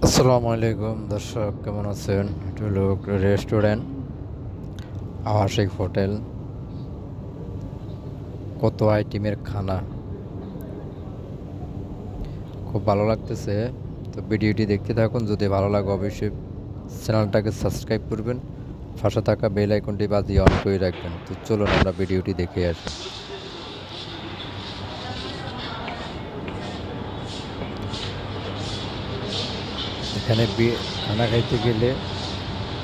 আসসালামু আলাইকুম দর্শক, কেমন আছেন? এটা হলো একটা রেস্টুরেন্ট, আবাসিক হোটেল। কত আইটেমের খানা, খুব ভালো লাগতেছে। তো ভিডিওটি দেখতে থাকুন, যদি ভালো লাগে অবশ্যই চ্যানেলটাকে সাবস্ক্রাইব করবেন, পাশে থাকা বেল আইকনটি বাজিয়ে অন করে রাখবেন। তো চলুন আমরা ভিডিওটি দেখে আসি। এখানে খানা খাইতে গেলে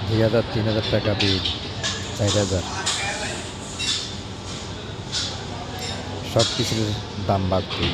2,000 3,000 টাকা বিল, 4,000, সব কিছুর দাম বাড়তি।